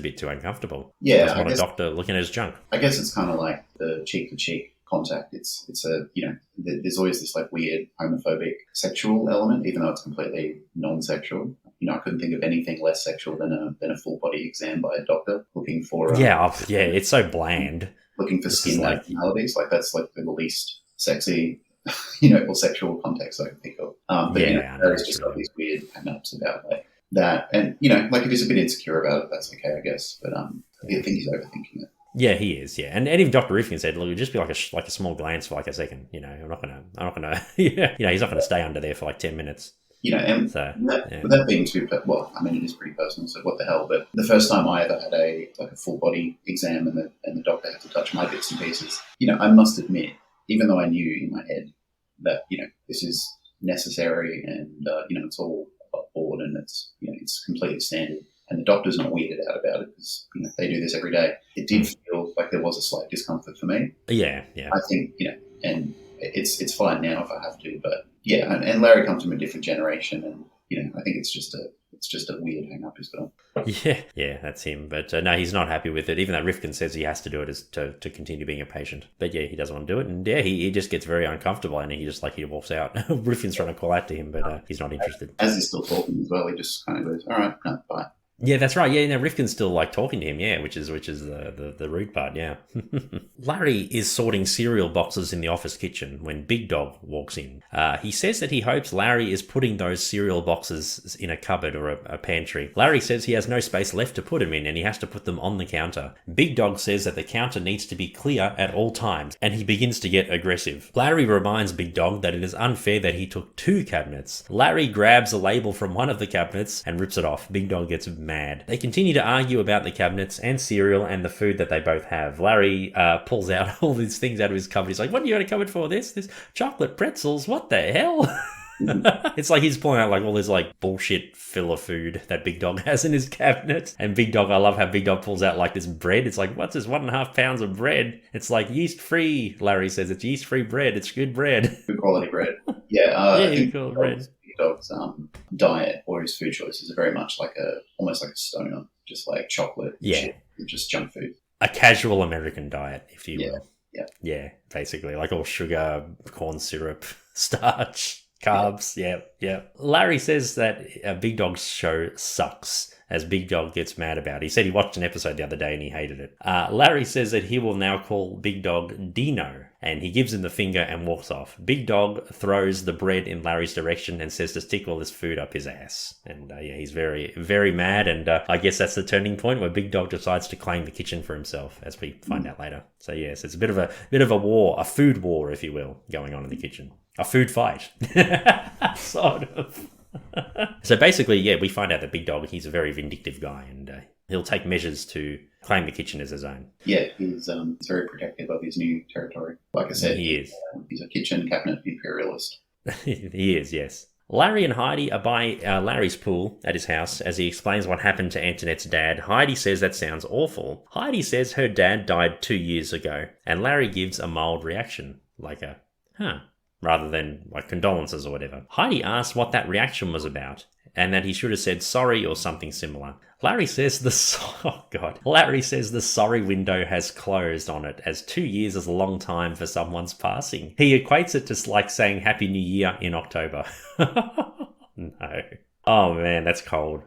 bit too uncomfortable. Yeah. Doesn't want a doctor looking at his junk. I guess it's kind of like the cheek-to-cheek contact. It's there's always this weird homophobic sexual element, even though it's completely non-sexual. I couldn't think of anything less sexual than a full body exam by a doctor looking for it's so bland. Looking for skin abnormalities. That's the least sexy, or sexual context I can think of. But there's just got these weird hang-ups about that, and if he's a bit insecure about it, that's okay, I guess. But I think he's overthinking it. Yeah, he is. Yeah, and even Dr. Rifkin said, "Look, it'd just be like a small glance for a second. I'm not gonna. He's not gonna stay under there for 10 minutes." And so, without being too, it is pretty personal, so what the hell. But the first time I ever had a full body exam and the doctor had to touch my bits and pieces, I must admit, even though I knew in my head that, this is necessary and, it's all above board and it's completely standard, and the doctor's not weirded out about it because, they do this every day, it did feel like there was a slight discomfort for me. Yeah. I think, and it's fine now if I have to, but yeah, and Larry comes from a different generation, and I think it's just a weird hang up as well. Yeah, that's him. But no, he's not happy with it. Even though Rifkin says he has to do it to continue being a patient, but he doesn't want to do it, and he just gets very uncomfortable, and he just he walks out. Rifkin's trying to call out to him, but he's not interested. As he's still talking as well, he just kind of goes, "All right, no, bye." Yeah, that's right. Yeah, now Rifkin's still like talking to him. Yeah, which is the rude part. Yeah. Larry is sorting cereal boxes in the office kitchen when Big Dog walks in. He says that he hopes Larry is putting those cereal boxes in a cupboard or a pantry. Larry says he has no space left to put them in and he has to put them on the counter. Big Dog says that the counter needs to be clear at all times and he begins to get aggressive. Larry reminds Big Dog that it is unfair that he took 2 cabinets. Larry grabs a label from one of the cabinets and rips it off. Big Dog gets mad. They continue to argue about the cabinets and cereal and the food that they both have. Larry pulls out all these things out of his cupboard. He's like, what are you got a cupboard for? This chocolate pretzels? What the hell? It's like he's pulling out like all this like bullshit filler food that Big Dog has in his cabinet. And Big Dog, I love how Big Dog pulls out like this bread. It's like, what's this 1.5 pounds of bread? It's like yeast free. Larry says it's yeast free bread. It's good bread. Good quality bread. Yeah, I think good bread. Big Dog's diet or his food choices are very much like almost like a stoner, just like chocolate, shit, just junk food. A casual American diet, if you will. Yeah, basically like all sugar, corn syrup, starch, carbs. Yeah. Larry says that Big Dog's show sucks, as Big Dog gets mad about it. He said he watched an episode the other day and he hated it. Larry says that he will now call Big Dog Dino, and he gives him the finger and walks off. Big Dog throws the bread in Larry's direction and says to stick all this food up his ass. And he's very, very mad, and I guess that's the turning point where Big Dog decides to claim the kitchen for himself, as we find out later. So yes, it's a bit of a war, a food war, if you will, going on in the kitchen. A food fight. Sort of. So basically, we find out that Big Dog, he's a very vindictive guy, and he'll take measures to claim the kitchen as his own. Yeah, he's very protective of his new territory. Like I said, he is. He's a kitchen cabinet imperialist. He is, yes. Larry and Heidi are by Larry's pool at his house as he explains what happened to Antoinette's dad. Heidi says that sounds awful. Heidi says her dad died 2 years ago, and Larry gives a mild reaction, like a, rather than like condolences or whatever. Heidi asks what that reaction was about, and that he should have said sorry or something similar. Larry says the sorry window has closed on it, as 2 years is a long time for someone's passing. He equates it to like saying Happy New Year in October. No. Oh man, that's cold.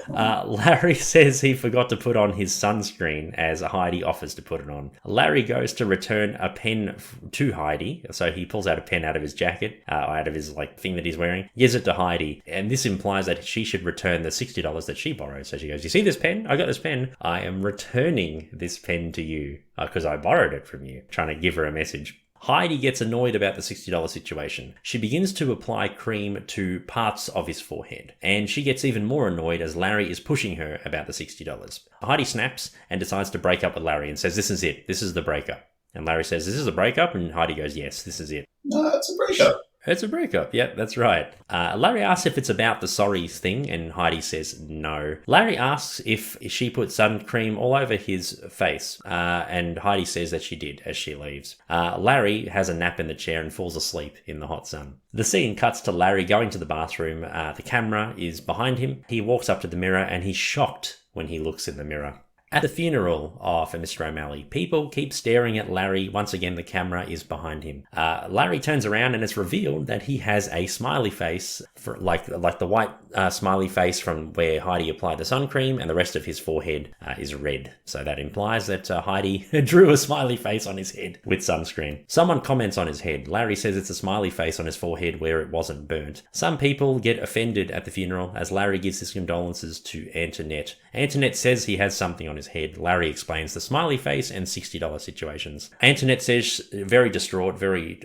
Larry says he forgot to put on his sunscreen as Heidi offers to put it on. Larry goes to return a pen to Heidi, so he pulls out a pen out of his jacket, out of his like thing that he's wearing, gives it to Heidi, and this implies that she should return the $60 that she borrowed. So she goes, "You see this pen? I got this pen. I am returning this pen to you because I borrowed it from you," trying to give her a message. Heidi gets annoyed about the $60 situation. She begins to apply cream to parts of his forehead, and she gets even more annoyed as Larry is pushing her about the $60. Heidi snaps and decides to break up with Larry and says, "This is it. This is the breakup." And Larry says, "This is a breakup?" And Heidi goes, "Yes, this is it." No, it's a breakup. It's a breakup. Yep, that's right. Larry asks if it's about the sorry thing, and Heidi says no. Larry asks if she put sun cream all over his face, and Heidi says that she did as she leaves. Larry has a nap in the chair and falls asleep in the hot sun. The scene cuts to Larry going to the bathroom. The camera is behind him. He walks up to the mirror and he's shocked when he looks in the mirror. At the funeral for Mr. O'Malley, people keep staring at Larry. Once again, the camera is behind him. Larry turns around and it's revealed that he has a smiley face, like the white smiley face from where Heidi applied the sun cream, and the rest of his forehead is red. So that implies that Heidi drew a smiley face on his head with sunscreen. Someone comments on his head. Larry says it's a smiley face on his forehead where it wasn't burnt. Some people get offended at the funeral as Larry gives his condolences to Antoinette. Antoinette says he has something on his head. Larry explains the smiley face and $60 situations. Antoinette says, very distraught, very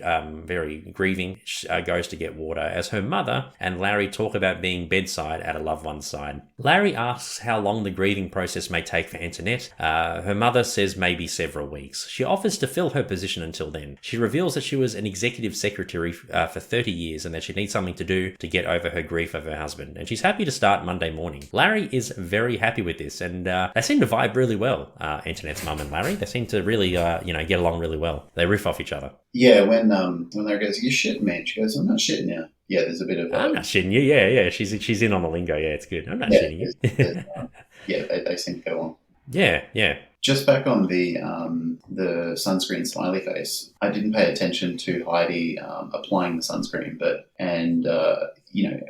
grieving, goes to get water as her mother and Larry talk about being bedside at a loved one's side. Larry asks how long the grieving process may take for Antoinette. Her mother says maybe several weeks. She offers to fill her position until then. She reveals that she was an executive secretary for 30 years and that she needs something to do to get over her grief of her husband. And she's happy to start Monday morning. Larry is very happy with this, and they seem to vibe really well, Antoinette's mum and Larry. They seem to really, get along really well. They riff off each other. Yeah, when Larry goes, "You're shitting, man," she goes, "I'm not shitting now." Yeah, there's a bit of... I'm not shitting you. Yeah. She's in on the lingo. Yeah, it's good. I'm not shitting you. They seem to go on. Yeah. Just back on the sunscreen smiley face, I didn't pay attention to Heidi applying the sunscreen,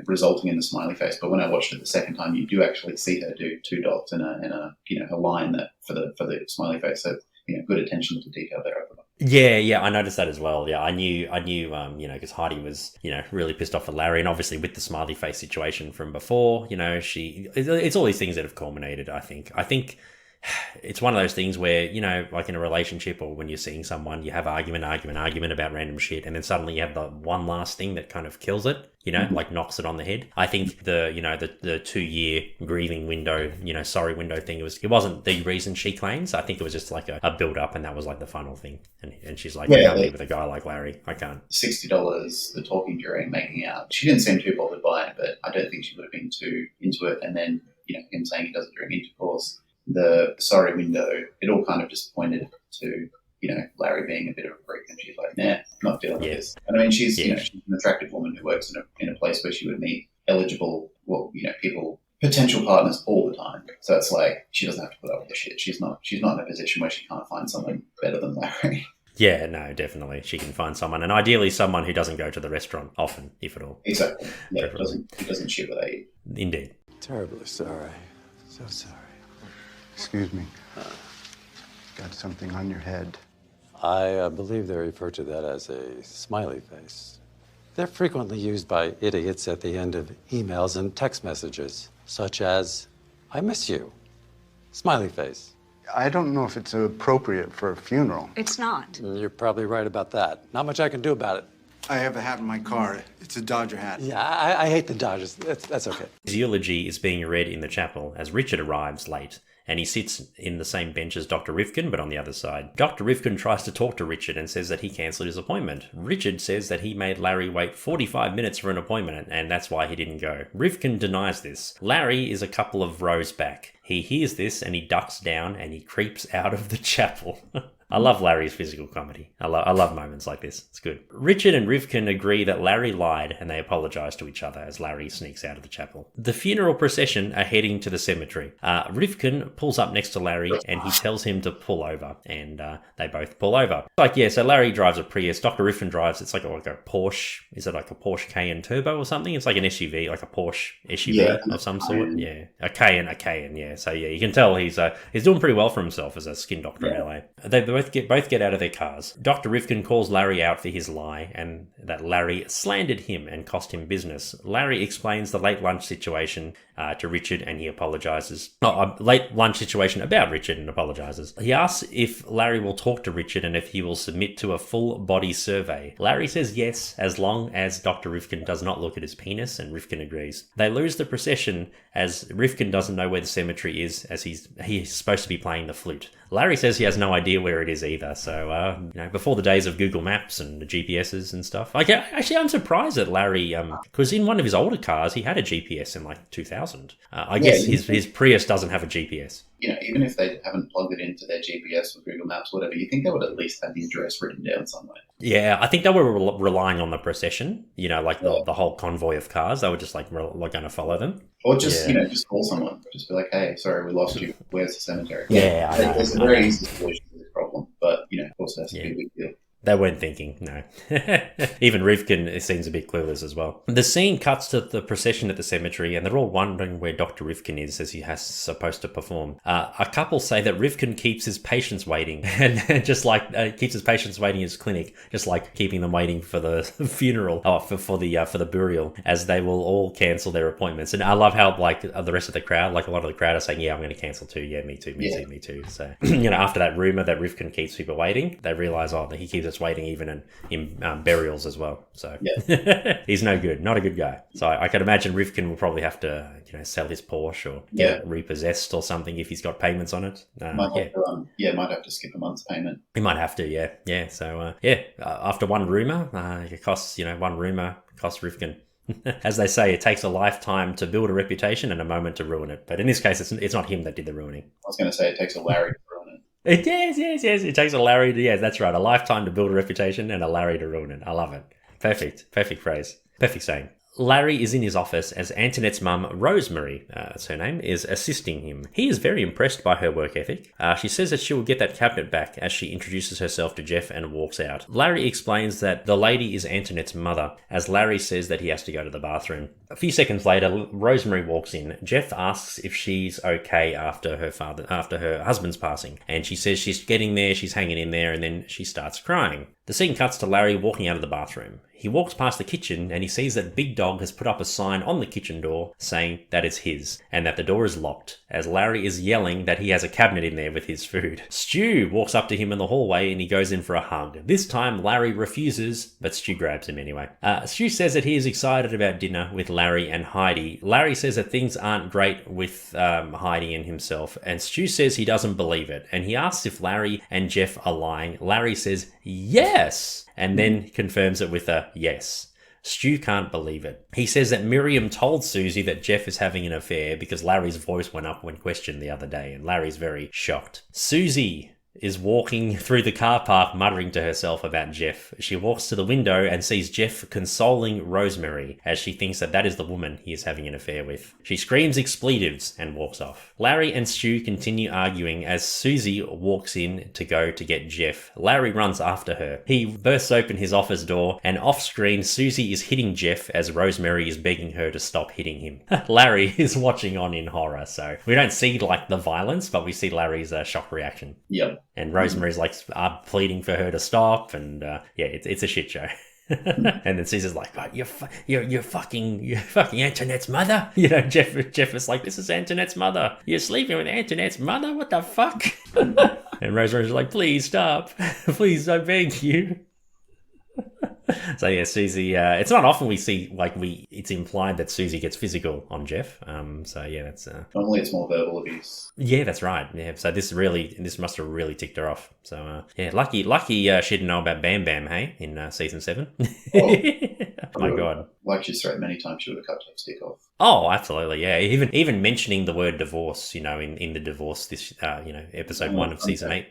resulting in the smiley face. But when I watched it the second time, you do actually see her do two dots and a line that for the smiley face. So good attention to detail there. Yeah, I noticed that as well. Yeah, I knew, because Heidi was, really pissed off at Larry, and obviously with the smiley face situation from before, it's all these things that have culminated. I think it's one of those things where, like in a relationship or when you're seeing someone, you have argument about random shit, and then suddenly you have the one last thing that kind of kills it, like knocks it on the head. I think the 2-year grieving window, sorry window thing, it wasn't the reason she claims. I think it was just like a build up, and that was like the final thing. And she's like, I can't live with a guy like Larry. I can't. $60, the talking during making out. She didn't seem too bothered by it, but I don't think she would have been too into it. And then, him saying he does it during intercourse. The sorry window, it all kind of just pointed to, Larry being a bit of a freak, and she's like, nah, not dealing with this. And I mean, she's an attractive woman who works in a place where she would meet eligible, people, potential partners all the time. So it's like, she doesn't have to put up with the shit. She's not in a position where she can't find someone better than Larry. Yeah, no, definitely. She can find someone, and ideally someone who doesn't go to the restaurant often, if at all. Exactly. Yeah, he doesn't shit what they eat. Indeed. Terribly sorry. So sorry. Excuse me. Got something on your head. I believe they refer to that as a smiley face. They're frequently used by idiots at the end of emails and text messages, such as, I miss you. Smiley face. I don't know if it's appropriate for a funeral. It's not. You're probably right about that. Not much I can do about it. I have a hat in my car. It's a Dodger hat. Yeah, I hate the Dodgers. That's okay. His eulogy is being read in the chapel as Richard arrives late, and he sits in the same bench as Dr. Rifkin, but on the other side. Dr. Rifkin tries to talk to Richard and says that he cancelled his appointment. Richard says that he made Larry wait 45 minutes for an appointment, and that's why he didn't go. Rifkin denies this. Larry is a couple of rows back. He hears this, and he ducks down, and he creeps out of the chapel. I love Larry's physical comedy. I love moments like this. It's good. Richard and Rivkin agree that Larry lied, and they apologise to each other as Larry sneaks out of the chapel. The funeral procession are heading to the cemetery. Rivkin pulls up next to Larry, and he tells him to pull over, and they both pull over. So Larry drives a Prius. Dr. Rivkin drives, it's like a Porsche. Is it like a Porsche Cayenne Turbo or something? It's like an SUV, like a Porsche SUV of some sort. Yeah, a Cayenne. Yeah. So yeah, you can tell he's doing pretty well for himself as a skin doctor in LA. They both get out of their cars. Dr. Rivkin calls Larry out for his lie and that Larry slandered him and cost him business. Larry explains the late lunch situation to Richard, and he apologizes. Late lunch situation about Richard and apologizes. He asks if Larry will talk to Richard and if he will submit to a full body survey. Larry says yes, as long as Dr. Rivkin does not look at his penis, and Rivkin agrees. They lose the procession as Rivkin doesn't know where the cemetery is, as he's supposed to be playing the flute. Larry says he has no idea where it is either. So, before the days of Google Maps and the GPSs and stuff. Actually, I'm surprised that Larry, because in one of his older cars, he had a GPS in like 2000. I guess his Prius doesn't have a GPS. Even if they haven't plugged it into their GPS or Google Maps, whatever, you think they would at least have the address written down somewhere. Yeah, I think they were relying on the procession, the whole convoy of cars. They were just like going to follow them. Or just, just call someone. Just be like, hey, sorry, we lost you. Where's the cemetery? Yeah, I know. It's a very easy solution to this problem. But, of course, it has to be a big deal. They weren't thinking, no. Even Rivkin seems a bit clueless as well. The scene cuts to the procession at the cemetery, and they're all wondering where Dr. Rivkin is as he has supposed to perform. A couple say that Rivkin keeps his patients waiting, and just like keeps his patients waiting in his clinic, just like keeping them waiting for the funeral, for the burial, as they will all cancel their appointments. And I love how the rest of the crowd, like a lot of the crowd, are saying, "Yeah, I'm going to cancel too. Yeah, me too. So after that rumor that Rivkin keeps people waiting, they realize that he keeps us waiting even in burials as well. So he's no good, not a good guy. So I can imagine Rivkin will probably have to sell his Porsche or get it repossessed or something if he's got payments on it. Might have to skip a month's payment. He might have to, yeah. So after one rumor, it costs one rumor costs Rivkin. As they say, it takes a lifetime to build a reputation and a moment to ruin it. But in this case, it's not him that did the ruining. I was going to say it takes a Larry to ruin it. Yes. It takes a Larry to, that's right. A lifetime to build a reputation and a Larry to ruin it. I love it. Perfect phrase. Perfect saying. Larry is in his office as Antoinette's mum, Rosemary, that's her name, is assisting him. He is very impressed by her work ethic. She says that she will get that cabinet back as she introduces herself to Jeff and walks out. Larry explains that the lady is Antoinette's mother, as Larry says that he has to go to the bathroom. A few seconds later, Rosemary walks in. Jeff asks if she's okay after her husband's passing, and she says she's getting there, she's hanging in there, and then she starts crying. The scene cuts to Larry walking out of the bathroom. He walks past the kitchen and he sees that Big Dog has put up a sign on the kitchen door saying that it's his and that the door is locked, as Larry is yelling that he has a cabinet in there with his food. Stu walks up to him in the hallway and he goes in for a hug. This time Larry refuses, but Stu grabs him anyway. Stu says that he is excited about dinner with Larry and Heidi. Larry says that things aren't great with Heidi and himself, and Stu says he doesn't believe it, and he asks if Larry and Jeff are lying. Larry says yes, and then confirms it with a yes. Stu can't believe it. He says that Miriam told Susie that Jeff is having an affair because Larry's voice went up when questioned the other day, and Larry's very shocked. Susie is walking through the car park muttering to herself about Jeff. She walks to the window and sees Jeff consoling Rosemary as she thinks that is the woman he is having an affair with. She screams expletives and walks off. Larry and Stu continue arguing as Susie walks in to go to get Jeff. Larry runs after her. He bursts open his office door and off screen Susie is hitting Jeff as Rosemary is begging her to stop hitting him. Larry is watching on in horror, so we don't see the violence, but we see Larry's shock reaction. Yep. And Rosemary's pleading for her to stop, and it's a shit show. And then Caesar's like, oh, you're fucking Antoinette's mother. Jeff is like, this is Antoinette's mother. You're sleeping with Antoinette's mother? What the fuck? And Rosemary's like, please stop. Please, I beg you. So yeah, Susie, it's not often we see, it's implied that Susie gets physical on Jeff. So yeah, that's... Normally it's more verbal abuse. Yeah, that's right. Yeah, so this must have really ticked her off. So yeah, lucky she didn't know about Bam Bam, hey, in season 7. Oh my God. Like she's threatened many times, she would have cut Chapstick off. Oh, absolutely, yeah. Even mentioning the word divorce, in the divorce, this, episode 1 of season 8.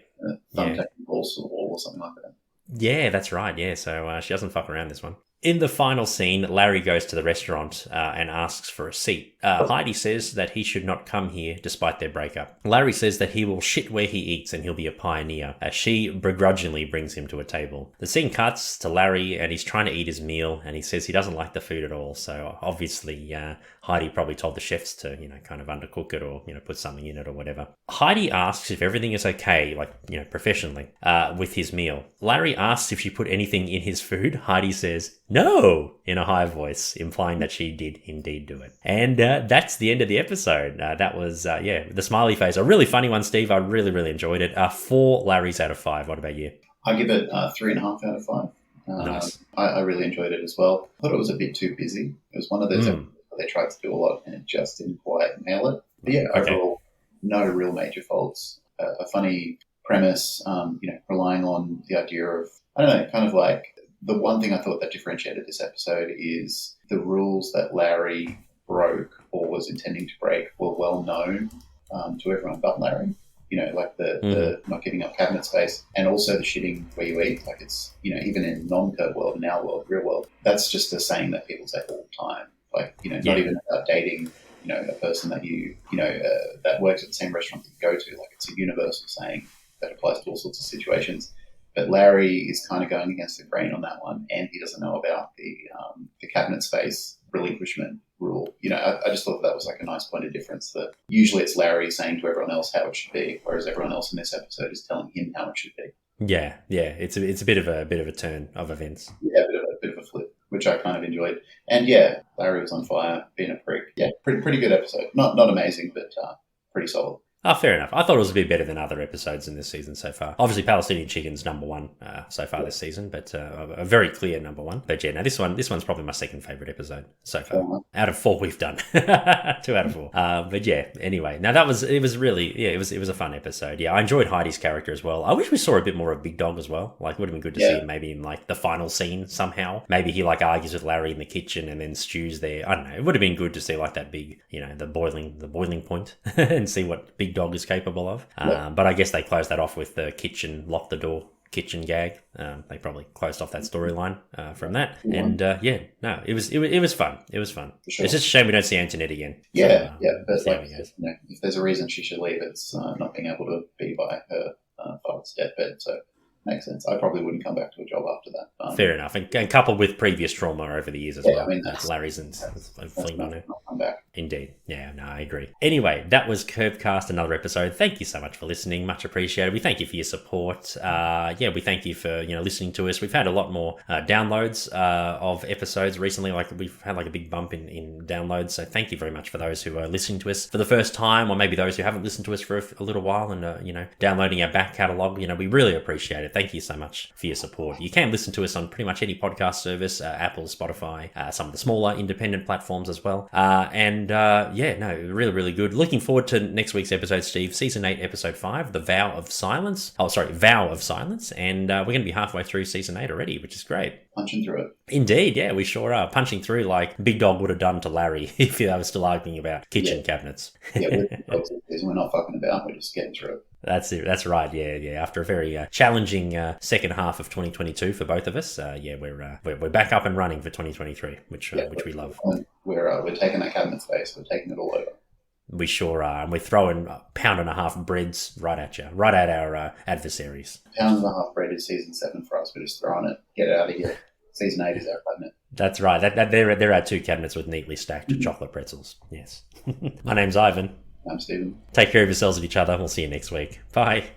Taking balls to the wall or something like that. Yeah, that's right. Yeah, so she doesn't fuck around this one. In the final scene, Larry goes to the restaurant and asks for a seat. Heidi says that he should not come here despite their breakup. Larry says that he will shit where he eats and he'll be a pioneer, as she begrudgingly brings him to a table. The scene cuts to Larry and he's trying to eat his meal and he says he doesn't like the food at all. So obviously Heidi probably told the chefs to, kind of undercook it or, put something in it or whatever. Heidi asks if everything is okay, professionally, with his meal. Larry asks if she put anything in his food. Heidi says, no, in a high voice, implying that she did indeed do it. And that's the end of the episode. That was, the Smiley Face. A really funny one, Steve. I really, really enjoyed it. 4 Larrys out of 5. What about you? I give it 3.5 out of 5. Nice. I really enjoyed it as well. I thought it was a bit too busy. It was one of those episodes where they tried to do a lot and it just didn't quite nail it. But yeah, overall, no real major faults. A funny premise, relying on the idea of, I don't know, kind of like, the one thing I thought that differentiated this episode is the rules that Larry broke or was intending to break were well known to everyone but Larry. The not giving up cabinet space and also the shitting where you eat. Like it's, even in non-code world, in our world, real world, that's just a saying that people say all the time. Not even about dating, a person that that works at the same restaurant that you go to. Like it's a universal saying that applies to all sorts of situations. But Larry is kind of going against the grain on that one, and he doesn't know about the cabinet space relinquishment rule. I just thought that was like a nice point of difference. That usually it's Larry saying to everyone else how it should be, whereas everyone else in this episode is telling him how it should be. Yeah, it's a bit of a turn of events. Yeah, a bit of a flip, which I kind of enjoyed. And yeah, Larry was on fire, being a prick. Yeah, pretty good episode. Not amazing, but pretty solid. Oh, fair enough. I thought it was a bit better than other episodes in this season so far. Obviously, Palestinian Chicken's number 1 so far this season, but a very clear number 1. But yeah, now this one's probably my second favourite episode so far. Out of 4 we've done. 2 out of 4. But yeah, anyway. Now it was a fun episode. Yeah, I enjoyed Heidi's character as well. I wish we saw a bit more of Big Dog as well. Like, it would have been good to see him maybe in the final scene somehow. Maybe he argues with Larry in the kitchen and then Stu's there. I don't know. It would have been good to see that big, the boiling point and see what Big Dog is capable of. But I guess they closed that off with the kitchen, lock the door kitchen gag. They probably closed off that storyline from that. And it was fun. It was fun. Sure. It's just a shame we don't see Antoinette again. Yeah, So, but see how like, it goes. if there's a reason she should leave, it's not being able to be by her father's deathbed. So makes sense. I probably wouldn't come back to a job after that. Fair enough, and coupled with previous trauma over the years as well. Larry's and fleeing on her. Not come back. Indeed. Yeah, no, I agree. Anyway, that was Curvecast, another episode. Thank you so much for listening. Much appreciated. We thank you for your support. We thank you for listening to us. We've had a lot more downloads of episodes recently. Like we've had like a big bump in downloads. So thank you very much for those who are listening to us for the first time, or maybe those who haven't listened to us for a little while and downloading our back catalogue. We really appreciate it. Thank you so much for your support. You can listen to us on pretty much any podcast service, Apple, Spotify, some of the smaller independent platforms as well. Really, really good. Looking forward to next week's episode, Steve. Season 8, Episode 5, The Vow of Silence. Vow of Silence. And we're going to be halfway through Season 8 already, which is great. Punching through it. Indeed, yeah, we sure are. Punching through like Big Dog would have done to Larry if I was still arguing about kitchen cabinets. We're not fucking about. We're just getting through it. That's it. That's right. Yeah. After a very challenging second half of 2022 for both of us, we're back up and running for 2023, which we love. We're taking that cabinet space. We're taking it all over. We sure are, and we're throwing £1.50 breads right at you, right at our adversaries. £1.50 bread is season 7 for us. We're just throwing it. Get it out of here. Season 8 is our cabinet. That's right. There are 2 cabinets with neatly stacked chocolate pretzels. Yes. My name's Ivan. I'm Stephen. Take care of yourselves and each other. We'll see you next week. Bye.